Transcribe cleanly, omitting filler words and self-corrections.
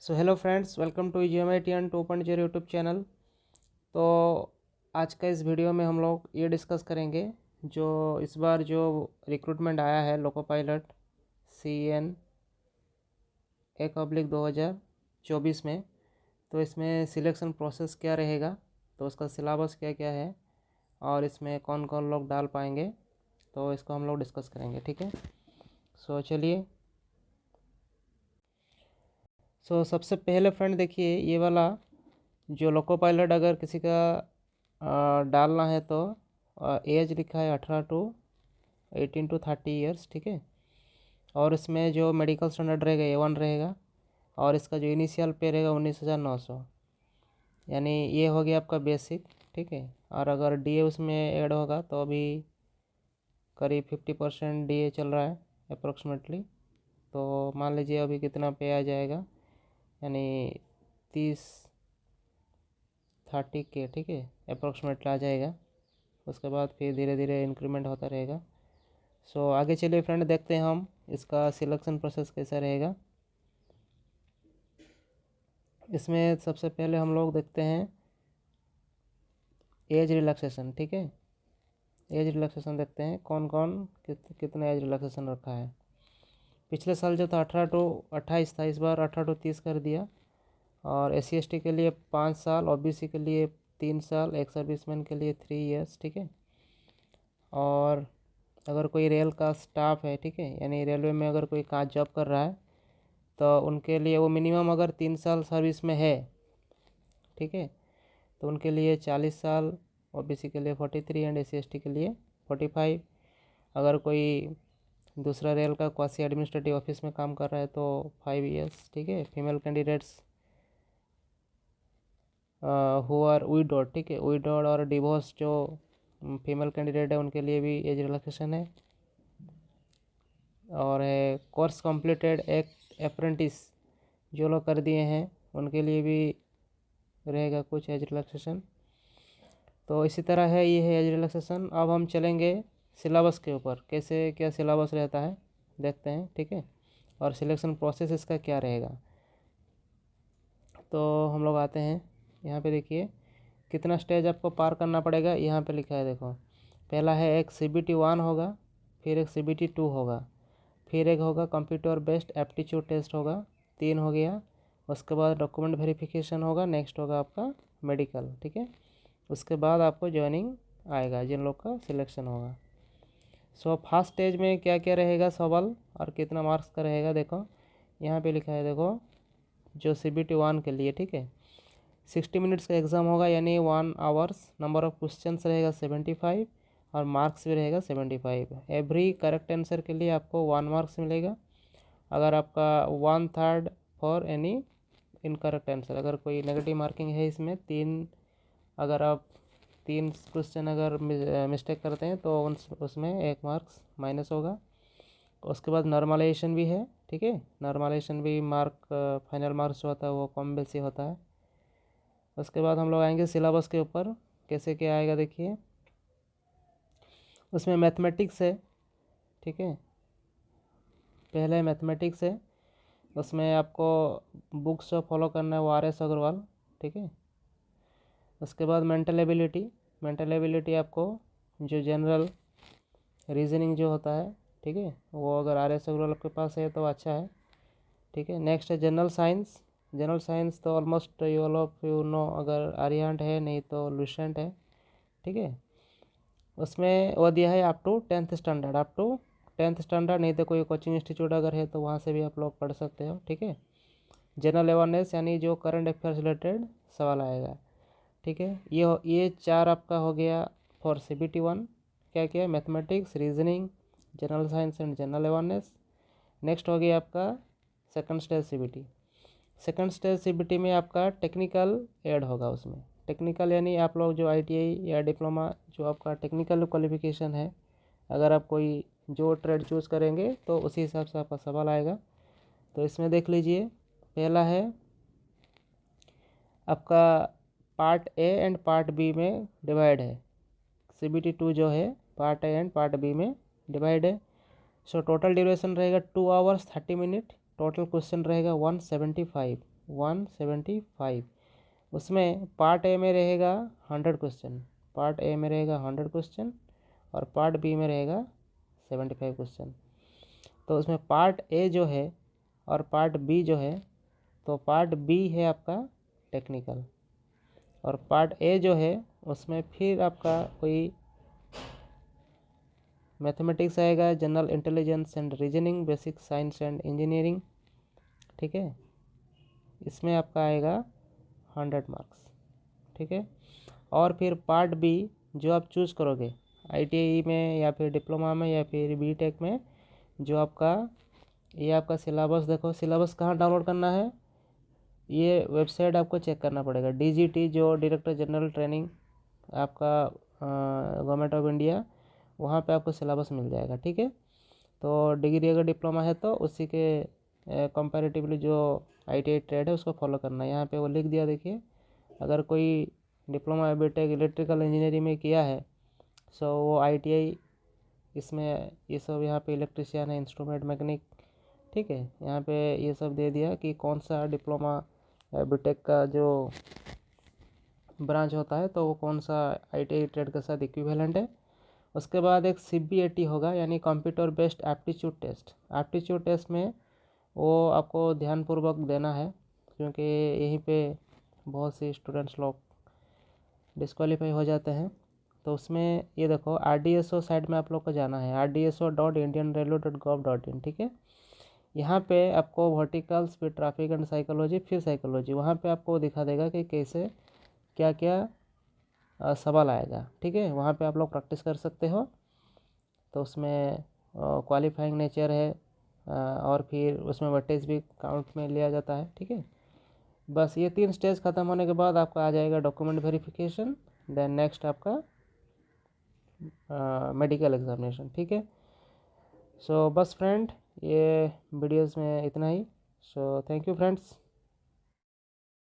So hello friends, welcome to GMITN 2.0 YouTube channel. तो आज का इस वीडियो में हम लोग ये डिस्कस करेंगे जो इस बार जो रिक्रूटमेंट आया है लोको पायलट CN 1/2024 में। तो इसमें सिलेक्शन प्रोसेस क्या रहेगा, तो उसका सिलेबस क्या क्या है और इसमें कौन कौन लोग डाल पाएंगे, तो इसको हम लोग डिस्कस करेंगे। ठीक है, सो चलिए। सबसे पहले फ्रेंड देखिए, ये वाला जो लोको पायलट अगर किसी का डालना है तो एज लिखा है 18 to 30 ईयर्स। ठीक है, और इसमें जो मेडिकल स्टैंडर्ड रहेगा A1 रहेगा और इसका जो इनिशियल पे रहेगा 19,900, यानी ये हो गया आपका बेसिक। ठीक है, और अगर DA उसमें ऐड होगा तो अभी करीब 50% DA चल रहा है अप्रोक्सीमेटली। तो मान लीजिए अभी कितना पे आ जाएगा, यानी 30-30K। ठीक है, अप्रोक्सीमेटली आ जाएगा। उसके बाद फिर धीरे धीरे इंक्रीमेंट होता रहेगा। आगे चलिए फ्रेंड, देखते हैं हम इसका सिलेक्शन प्रोसेस कैसा रहेगा। इसमें सबसे पहले हम लोग देखते हैं एज रिलैक्सेशन। ठीक है, एज रिलैक्सेशन देखते हैं कौन कौन कितना एज रिलैक्सेशन रखा है। पिछले साल जो था 18 to 28 था, इस बार 18 to 30 कर दिया। और SC/ST के लिए 5 साल, OBC के लिए 3 साल, एक्स सर्विसमैन के लिए 3 ईयर्स। ठीक है, और अगर कोई रेल का स्टाफ है, ठीक है, यानी रेलवे में अगर कोई का जॉब कर रहा है तो उनके लिए वो मिनिमम अगर 3 साल सर्विस में है, ठीक है, तो उनके लिए 40 साल, OBC के लिए 43 एंड SC/ST के लिए 45। अगर कोई दूसरा रेल का क्वासी एडमिनिस्ट्रेटिव ऑफिस में काम कर रहा है तो 5 ईयर्स। ठीक है, female candidates who are widowed, ठीक है, विडोड और डिवोर्स जो फीमेल कैंडिडेट है उनके लिए भी एज रिलैक्सेशन है। और कोर्स कंप्लीटेड एक अप्रेंटिस जो लोग कर दिए हैं उनके लिए भी रहेगा कुछ एज रिलैक्सेशन। तो इसी तरह है, ये है एज रिलैक्सेशन। अब हम चलेंगे सिलेबस के ऊपर, कैसे क्या सिलेबस रहता है देखते हैं। ठीक है, और सिलेक्शन प्रोसेस इसका क्या रहेगा। तो हम लोग आते हैं यहाँ पे, देखिए कितना स्टेज आपको पार करना पड़ेगा। यहाँ पे लिखा है, देखो पहला है एक CBT 1 होगा, फिर एक CBT 2 होगा, फिर एक होगा कंप्यूटर बेस्ड एप्टीट्यूड टेस्ट होगा, 3 हो गया। उसके बाद डॉक्यूमेंट वेरिफिकेशन होगा, नेक्स्ट होगा आपका मेडिकल। ठीक है, उसके बाद आपको ज्वाइनिंग आएगा जिन लोग का सिलेक्शन होगा। फर्स्ट स्टेज में क्या क्या रहेगा सवाल और कितना मार्क्स का रहेगा, देखो यहाँ पे लिखा है। देखो जो CBT 1 के लिए, ठीक है, 60 मिनट्स का एग्ज़ाम होगा, यानी 1 आवर्स। नंबर ऑफ़ क्वेश्चंस रहेगा 75 और मार्क्स भी रहेगा 75। एवरी करेक्ट आंसर के लिए आपको 1 मार्क्स मिलेगा। अगर आपका 1/3 फॉर एनी इनकरेक्ट आंसर, अगर कोई नेगेटिव मार्किंग है इसमें 3, अगर आप 3 क्वेश्चन अगर मिस्टेक करते हैं तो उसमें 1 मार्क्स माइनस होगा। उसके बाद नॉर्मलाइजेशन भी है। ठीक है, नॉर्मलाइजेशन भी मार्क फाइनल मार्क्स जो होता है वो कम बेसी होता है। उसके बाद हम लोग आएंगे सिलेबस के ऊपर, कैसे क्या आएगा देखिए। उसमें मैथमेटिक्स है, ठीक है, पहले मैथमेटिक्स है। उसमें आपको बुक्स जो फॉलो करना है वो RS अग्रवाल। ठीक है, उसके बाद मेंटल एबिलिटी आपको जो जनरल रीजनिंग जो होता है, ठीक है, वो अगर RS अग्रवाल के पास है तो अच्छा है। ठीक है, नेक्स्ट है जनरल साइंस तो almost you all of you know, अगर आर्यंट है नहीं तो लुसेंट है। ठीक है, उसमें वो दिया है अप टू 10th स्टैंडर्ड, नहीं तो कोई कोचिंग इंस्टीट्यूट अगर है तो वहाँ से भी आप लोग पढ़ सकते हो। ठीक है, जनरल अवेयरनेस यानी जो करंट अफेयर्स रिलेटेड सवाल आएगा। ठीक है, ये 4 आपका हो गया फॉर CBT 1। क्या क्या, mathematics, reasoning, general science and general awareness. Next हो गया आपका सेकंड स्टेज CBT में आपका टेक्निकल ऐड होगा। उसमें टेक्निकल यानी आप लोग जो ITI या डिप्लोमा जो आपका टेक्निकल क्वालिफिकेशन है, अगर आप कोई जो ट्रेड चूज़ करेंगे तो उसी हिसाब से आपका सवाल आएगा। तो इसमें देख लीजिए, पहला है आपका part A and part B में डिवाइड है। CBT 2 जो है part A and part B में डिवाइड है। टोटल ड्यूरेशन रहेगा 2 आवर्स 30 मिनट। टोटल क्वेश्चन रहेगा 175। 175। उसमें पार्ट ए में रहेगा 100 क्वेश्चन, पार्ट ए में रहेगा 100 क्वेश्चन और पार्ट बी में रहेगा 75 क्वेश्चन। तो उसमें पार्ट ए जो है और पार्ट बी जो है, तो पार्ट बी है आपका टेक्निकल और पार्ट ए जो है उसमें फिर आपका कोई मैथमेटिक्स आएगा, general intelligence and reasoning, basic science and engineering, ठीक है। इसमें आपका आएगा 100 मार्क्स, ठीक है। और फिर पार्ट बी जो आप चूज़ करोगे आईटीआई में या फिर डिप्लोमा में या फिर बीटेक में, जो आपका ये आपका सिलेबस, देखो सिलेबस कहाँ डाउनलोड करना है, ये वेबसाइट आपको चेक करना पड़ेगा, डीजीटी जो डायरेक्टर जनरल ट्रेनिंग आपका गवर्नमेंट ऑफ इंडिया, वहाँ पे आपको सिलेबस मिल जाएगा, ठीक है। तो डिग्री अगर डिप्लोमा है तो उसी के कंपैरेटिवली जो आईटीआई ट्रेड है उसको फॉलो करना है। यहाँ पे वो लिख दिया, देखिए अगर कोई डिप्लोमा या बीटेक इलेक्ट्रिकल इंजीनियरिंग में किया है सो वो आईटीआई, इसमें ये सब यहाँ पे इलेक्ट्रिशियन है, इंस्ट्रूमेंट मैकेनिक, ठीक है। यहाँ पे ये सब दे दिया कि कौन सा डिप्लोमा या बीटेक का जो ब्रांच होता है तो वो कौन सा आईटीआई ट्रेड के साथ इक्विवेलेंट है। उसके बाद एक सीबीएटी होगा, यानी computer based aptitude test. Aptitude test में वो आपको ध्यानपूर्वक देना है, क्योंकि यहीं पे बहुत से स्टूडेंट्स लोग डिस्क्वालीफाई हो जाते हैं। तो उसमें ये देखो RDSO साइट में आप लोग को जाना है, rdso.indianrailway.gov.in, ठीक है। यहाँ पे आपको वर्टिकल्स, फिर ट्रैफिक एंड साइकोलॉजी, फिर साइकोलॉजी, वहाँ पे आपको दिखा देगा कि कैसे क्या क्या सवाल आएगा, ठीक है। वहाँ पे आप लोग प्रैक्टिस कर सकते हो। तो उसमें क्वालिफाइंग नेचर है और फिर उसमें वेटेज भी काउंट में लिया जाता है, ठीक है। बस ये 3 स्टेज ख़त्म होने के बाद आपका आ जाएगा डॉक्यूमेंट वेरिफिकेशन, देन नेक्स्ट आपका मेडिकल एग्जामिनेशन, ठीक है। सो बस फ्रेंड, ये वीडियोस में इतना ही। So thank you friends.